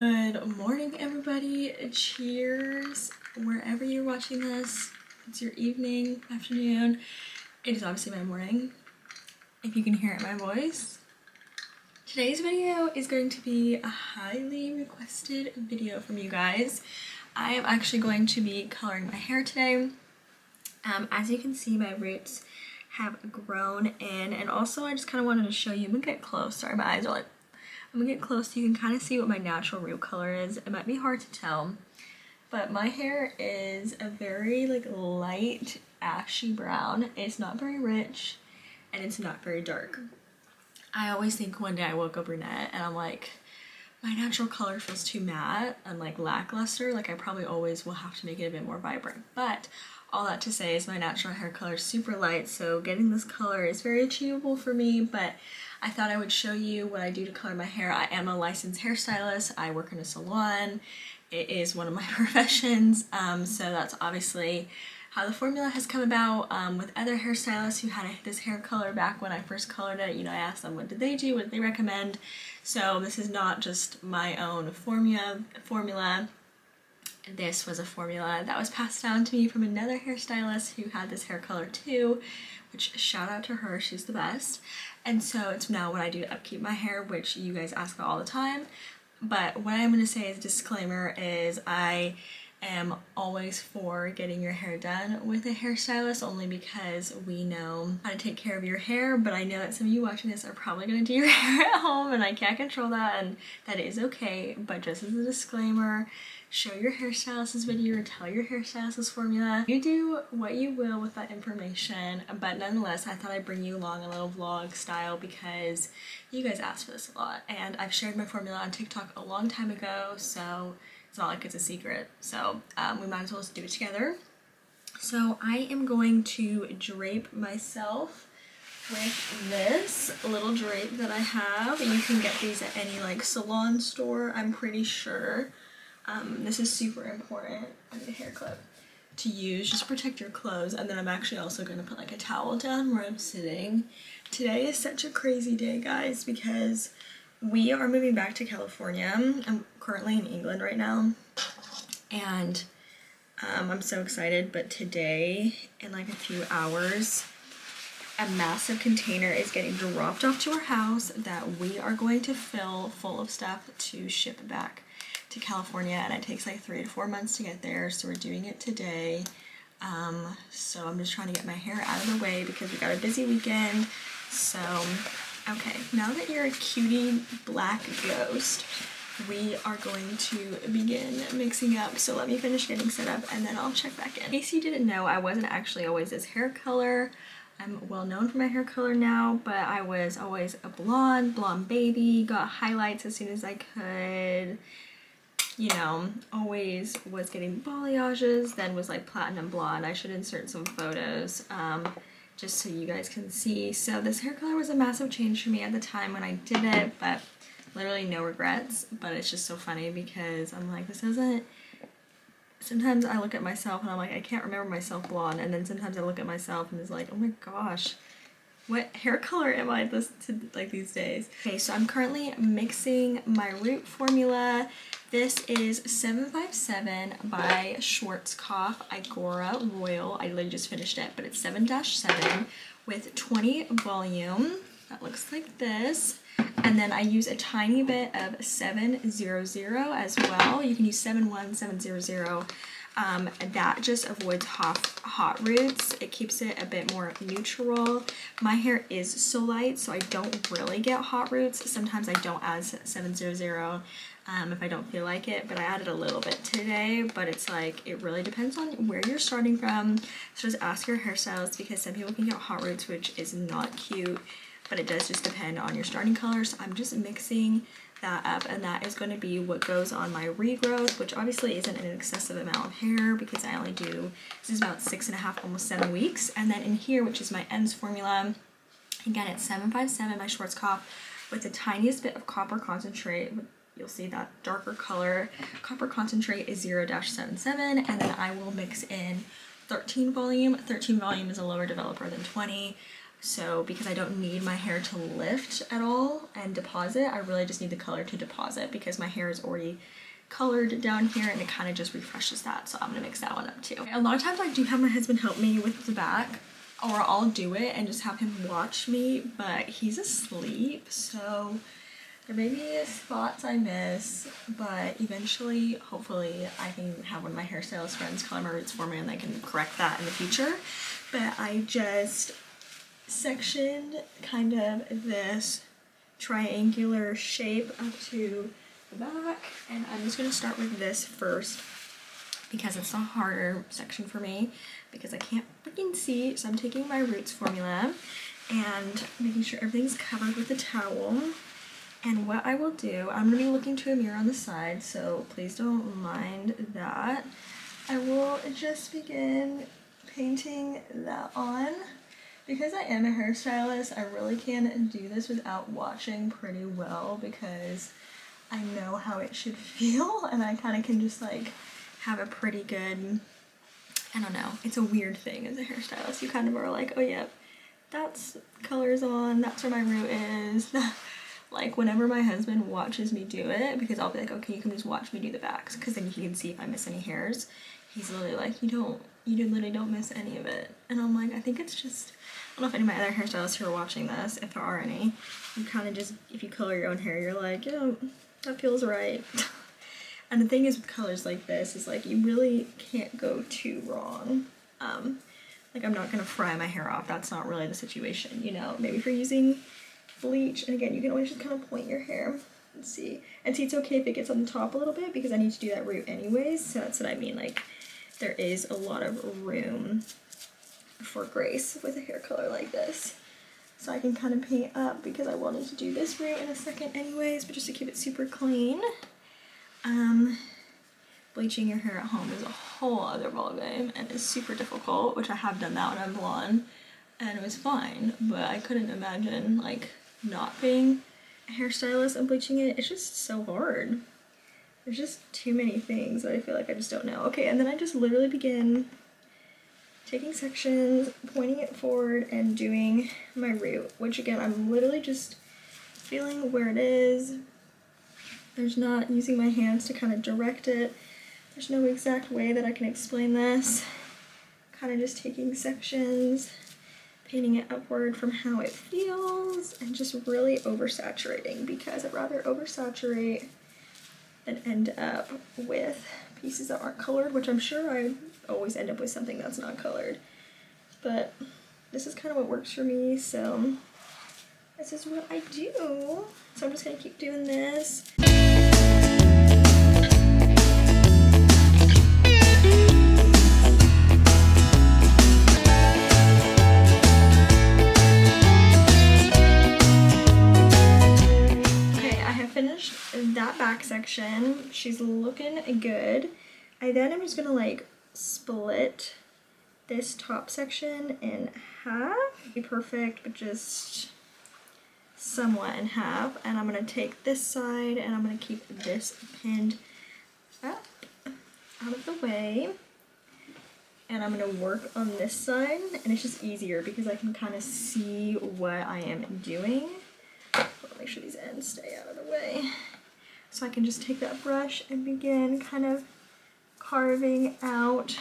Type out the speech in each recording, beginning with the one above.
Good morning, everybody. Cheers. Wherever you're watching this, it's your evening, afternoon. It is obviously my morning, if you can hear it in my voice. Today's video is going to be a highly requested video from you guys. I am actually going to be coloring my hair today. As you can see, my roots have grown in, and also I just kind of wanted to show you. I'm gonna get close. Sorry, my eyes are like, I'm gonna get close so you can kind of see what my natural root color is. It might be hard to tell, but my hair is a very light ashy brown. It's not very rich and it's not very dark. I always think one day I woke up brunette and I'm like, my natural color feels too matte and lackluster. I probably always will have to make it a bit more vibrant. But all that to say is my natural hair color is super light, so getting this color is very achievable for me. But I thought I would show you what I do to color my hair. I am a licensed hairstylist. I work in a salon. It is one of my professions, so that's obviously how the formula has come about. With other hairstylists who had this hair color back when I first colored it, I asked them what did they do, what did they recommend. So this is not just my own formula. This was a formula that was passed down to me from another hairstylist who had this hair color too, which shout out to her, she's the best. And so it's now what I do to upkeep my hair, which you guys ask about all the time. But what I'm going to say as a disclaimer is I am always for getting your hair done with a hairstylist, only because we know how to take care of your hair. But I know that some of you watching this are probably going to do your hair at home, and I can't control that, and that is okay. But just as a disclaimer, show your hairstylist's video or tell your hairstylist's formula. You do what you will with that information, but nonetheless, I thought I'd bring you along a little vlog style because you guys asked for this a lot, and I've shared my formula on TikTok a long time ago, so it's not like it's a secret. So we might as well just do it together. So I am going to drape myself with this little drape that I have. You can get these at any salon store, I'm pretty sure. This is super important as a hair clip to use, just protect your clothes. And then I'm actually also going to put a towel down where I'm sitting. Today is such a crazy day, guys, because we are moving back to California. I'm currently in England right now, and I'm so excited. But today, in a few hours, a massive container is getting dropped off to our house that we are going to fill full of stuff to ship back to California, and it takes 3 to 4 months to get there, so we're doing it today. So I'm just trying to get my hair out of the way because we got a busy weekend. So okay, now that you're a cutie black ghost, we are going to begin mixing up. So let me finish getting set up and then I'll check back in. In case you didn't know, I wasn't actually always this hair color. I'm well known for my hair color now, but I was always a blonde baby, got highlights as soon as I could. Always was getting balayages, then was platinum blonde. I should insert some photos just so you guys can see. So this hair color was a massive change for me at the time when I did it, but literally no regrets. But it's just so funny because I'm like, this isn't, sometimes I look at myself and I'm like, I can't remember myself blonde, and then sometimes I look at myself and it's like, oh my gosh, what hair color am I these days? Okay, so I'm currently mixing my root formula. This is 757 by Schwarzkopf Igora Royal. I literally just finished it, but it's 7-7 with 20 volume. That looks like this. And then I use a tiny bit of 700 as well. You can use 71, 700. That just avoids hot roots. It keeps it a bit more neutral. My hair is so light, so I don't really get hot roots. Sometimes I don't add 700 if I don't feel like it, but I added a little bit today. But it's it really depends on where you're starting from. So just ask your hairstylist, because some people can get hot roots, which is not cute, but it does just depend on your starting color. So I'm just mixing that up, and that is going to be what goes on my regrowth, which obviously isn't an excessive amount of hair because I only do, this is about 6.5, almost 7 weeks. And then in here, which is my ends formula, again, it's 757 by Schwarzkopf with the tiniest bit of copper concentrate. You'll see that darker color. Copper concentrate is 0-77, and then I will mix in 13 volume. 13 volume is a lower developer than 20. So because I don't need my hair to lift at all and deposit, I really just need the color to deposit because my hair is already colored down here and it kind of just refreshes that. So I'm gonna mix that one up too. A lot of times I do have my husband help me with the back, or I'll do it and just have him watch me, but he's asleep, so there may be spots I miss, but eventually, hopefully, I can have one of my hairstylist friends color my roots for me and they can correct that in the future. But I just sectioned kind of this triangular shape up to the back, and I'm just going to start with this first because it's the harder section for me because I can't freaking see. So I'm taking my roots formula and making sure everything's covered with the towel. And what I will do, I'm going to be looking to a mirror on the side, so please don't mind that. I will just begin painting that on. Because I am a hairstylist, I really can do this without watching pretty well because I know how it should feel and I kind of can just like have a pretty good, I don't know, it's a weird thing as a hairstylist. You kind of are like, oh yeah, that's color's on, that's where my root is. Like whenever my husband watches me do it, because I'll be like, okay, you can just watch me do the backs, because then he can see if I miss any hairs. He's literally like, you literally don't miss any of it. And I'm like, I think it's just, I don't know if any of my other hairstylists who are watching this, if there are any, you kind of just, if you color your own hair, you're like, yeah, that feels right. And the thing is with colors like this is like, you really can't go too wrong. Like I'm not gonna fry my hair off. That's not really the situation, you know. Maybe if you're using bleach, and again, you can always just kind of point your hair and see. And see, it's okay if it gets on the top a little bit because I need to do that root anyways. So that's what I mean. Like there is a lot of room for grace with a hair color like this. So I can kind of paint up because I wanted to do this root in a second anyways, but just to keep it super clean. Bleaching your hair at home is a whole other ballgame and it's super difficult, which I have done that when I'm blonde and it was fine, but I couldn't imagine like not being a hairstylist and bleaching it. It's just so hard. There's just too many things that I feel like I just don't know. Okay, and then I just literally begin taking sections, pointing it forward, and doing my root, which again, I'm literally just feeling where it is. There's not using my hands to kind of direct it. There's no exact way that I can explain this. Kind of just taking sections, painting it upward from how it feels, and just really oversaturating because I'd rather oversaturate than end up with pieces that aren't colored, which I'm sure I always end up with something that's not colored. But this is kind of what works for me, so this is what I do. So I'm just gonna keep doing this. That back section, she's looking good. I then am just gonna like split this top section in half. Be perfect, but just somewhat in half. And I'm gonna take this side and I'm gonna keep this pinned up out of the way. And I'm gonna work on this side, and it's just easier because I can kind of see what I am doing. Make sure these ends stay out of the way. So I can just take that brush and begin kind of carving out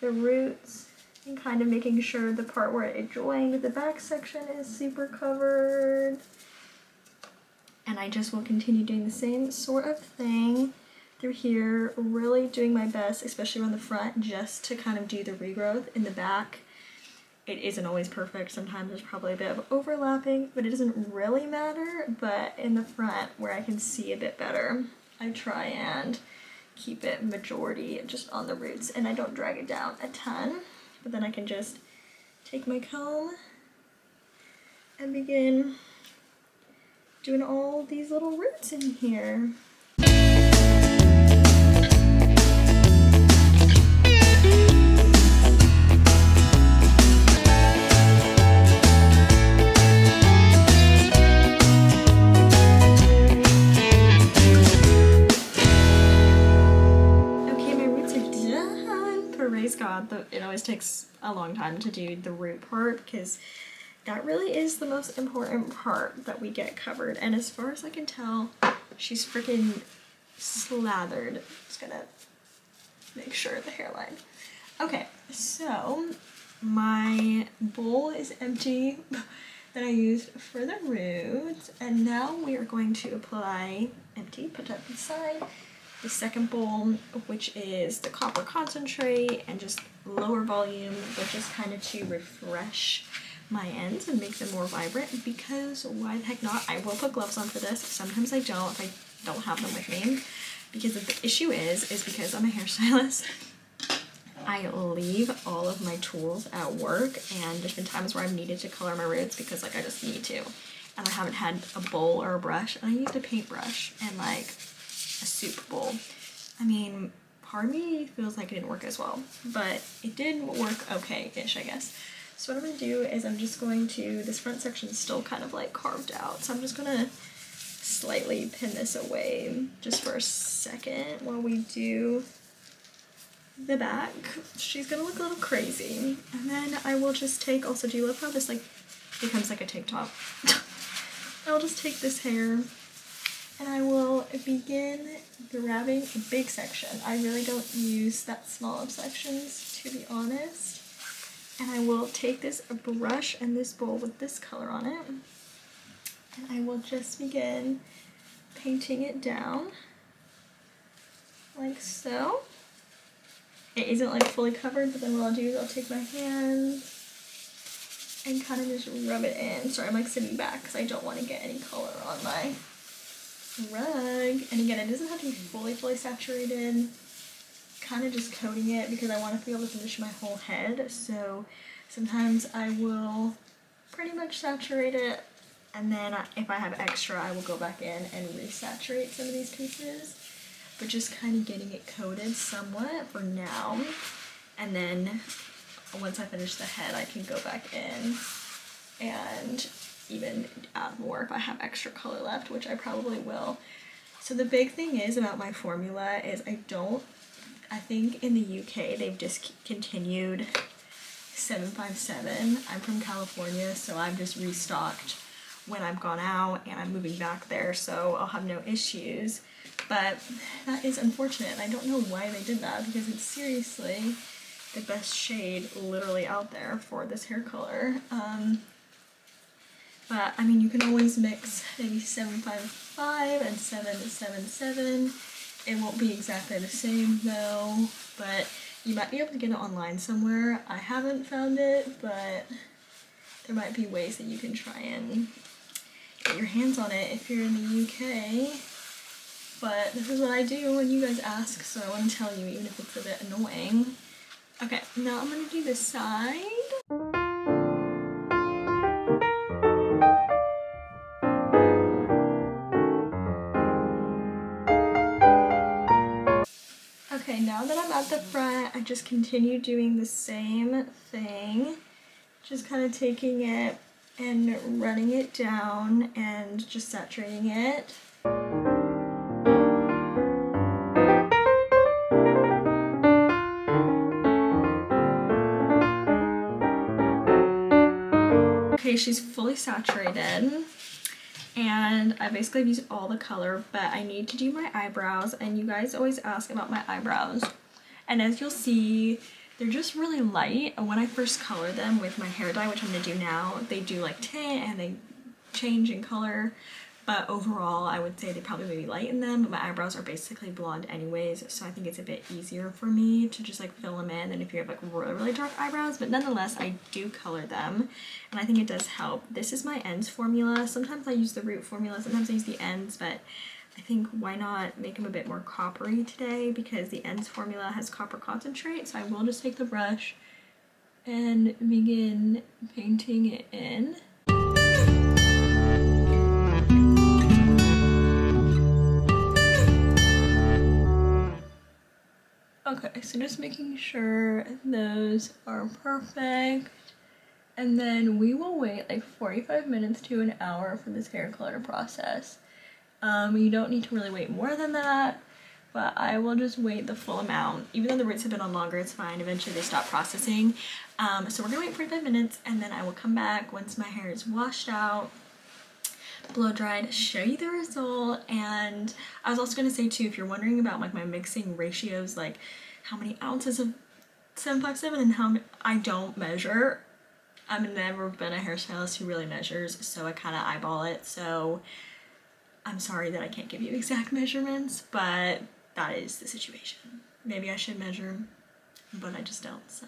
the roots and kind of making sure the part where it joined the back section is super covered. And I just will continue doing the same sort of thing through here, really doing my best, especially around the front, just to kind of do the regrowth in the back. It isn't always perfect. Sometimes there's probably a bit of overlapping, but it doesn't really matter. But in the front where I can see a bit better, I try and keep it majority just on the roots and I don't drag it down a ton. But then I can just take my comb and begin doing all these little roots in here. God, it always takes a long time to do the root part because that really is the most important part that we get covered. And as far as I can tell, she's freaking slathered. Just gonna make sure the hairline. Okay, so my bowl is empty that I used for the roots, and now we are going to apply, empty, put that aside, the second bowl, which is the copper concentrate, and just lower volume, but just kind of to refresh my ends and make them more vibrant, because why the heck not? I will put gloves on for this. Sometimes I don't if I don't have them with me, because the issue is because I'm a hairstylist, I leave all of my tools at work, and there's been times where I've needed to color my roots because like I just need to, and I haven't had a bowl or a brush, and I used a paintbrush and like a soup bowl. I mean, part of me feels like it didn't work as well, but it did work okay-ish, I guess. So what I'm gonna do is I'm just going to, this front section is still kind of like carved out, so I'm just gonna slightly pin this away just for a second while we do the back. She's gonna look a little crazy. And then I will just take, also, do you love how this like becomes like a tank top? I'll just take this hair and I will begin grabbing a big section. I really don't use that small of sections, to be honest. And I will take this brush and this bowl with this color on it, and I will just begin painting it down like so. It isn't like fully covered, but then what I'll do is I'll take my hand and kind of just rub it in. Sorry, I'm like sitting back because I don't want to get any color on my rug. And again, it doesn't have to be fully saturated. Kind of just coating it because I want to be able to finish my whole head. So sometimes I will pretty much saturate it, and then if I have extra, I will go back in and resaturate some of these pieces. But just kind of getting it coated somewhat for now, and then once I finish the head, I can go back in and even add more if I have extra color left, which I probably will. So the big thing is about my formula is I think in the UK they've discontinued 757. I'm from California, so I've just restocked when I've gone out, and I'm moving back there, so I'll have no issues. But that is unfortunate. I don't know why they did that, because it's seriously the best shade literally out there for this hair color. But I mean, you can always mix maybe 755 and 777. It won't be exactly the same though, but you might be able to get it online somewhere. I haven't found it, but there might be ways that you can try and get your hands on it if you're in the UK. But this is what I do when you guys ask, so I want to tell you even if it's a bit annoying. Okay, now I'm going to do this side. Okay, now that I'm at the front, I just continue doing the same thing. Just kind of taking it and running it down and just saturating it. Okay, she's fully saturated, and I basically used all the color, but I need to do my eyebrows, and you guys always ask about my eyebrows, and as you'll see, they're just really light. And when I first color them with my hair dye, which I'm gonna do now, they do like tint and they change in color, but overall I would say they probably maybe lighten them, but my eyebrows are basically blonde anyways, so I think it's a bit easier for me to just like fill them in than if you have like really dark eyebrows. But nonetheless, I do color them, and I think it does help. This is my ends formula. Sometimes I use the root formula, sometimes I use the ends, but I think why not make them a bit more coppery today, because the ends formula has copper concentrate. So I will just take the brush and begin painting it in. Okay, so just making sure those are perfect, and then we will wait like 45 minutes to an hour for this hair color to process. You don't need to really wait more than that, but I will just wait the full amount. Even though the roots have been on longer, it's fine. Eventually they stop processing. So we're gonna wait 45 minutes and then I will come back once my hair is washed out, blow dried, show you the result. And I was also gonna say too, if you're wondering about like my mixing ratios, like how many ounces of 757 and how many, I don't measure. I've never been a hairstylist who really measures, so I kind of eyeball it. So I'm sorry that I can't give you exact measurements, but that is the situation. Maybe I should measure, but I just don't, so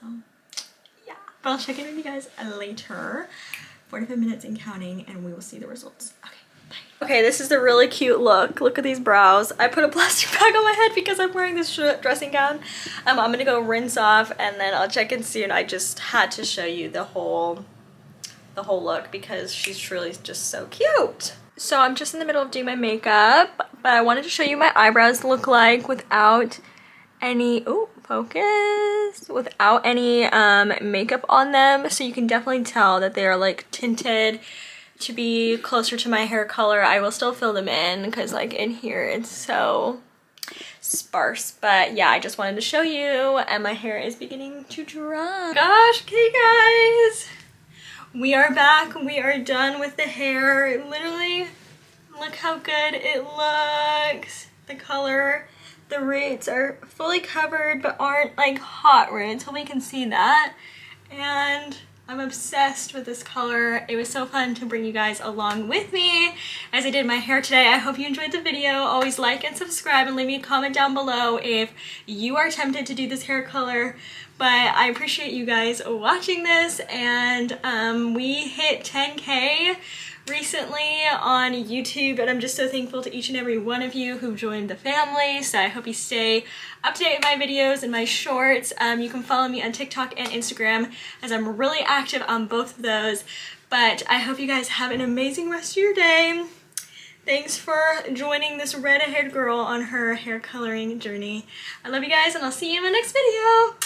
yeah. But I'll check in with you guys later. 45 minutes and counting, and we will see the results. Okay, bye. Okay, this is the really cute look. Look at these brows. I put a plastic bag on my head because I'm wearing this dressing gown. I'm gonna go rinse off, and then I'll check in soon. I just had to show you the whole look because she's truly just so cute. So I'm just in the middle of doing my makeup, but I wanted to show you my eyebrows look like without any, oh, focus, without any makeup on them. So you can definitely tell that they are like tinted to be closer to my hair color. I will still fill them in because like in here it's so sparse, but yeah, I just wanted to show you, and my hair is beginning to dry. Gosh, okay guys. We are back, we are done with the hair. Literally, look how good it looks. The color, the roots are fully covered but aren't like hot roots. Hopefully you can see that. And I'm obsessed with this color. It was so fun to bring you guys along with me as I did my hair today. I hope you enjoyed the video. Always like and subscribe and leave me a comment down below if you are tempted to do this hair color. But I appreciate you guys watching this, and we hit 10K recently on YouTube, and I'm just so thankful to each and every one of you who joined the family. So I hope you stay up to date with my videos and my shorts. You can follow me on TikTok and Instagram as I'm really active on both of those. But I hope you guys have an amazing rest of your day. Thanks for joining this red-haired girl on her hair coloring journey. I love you guys, and I'll see you in my next video.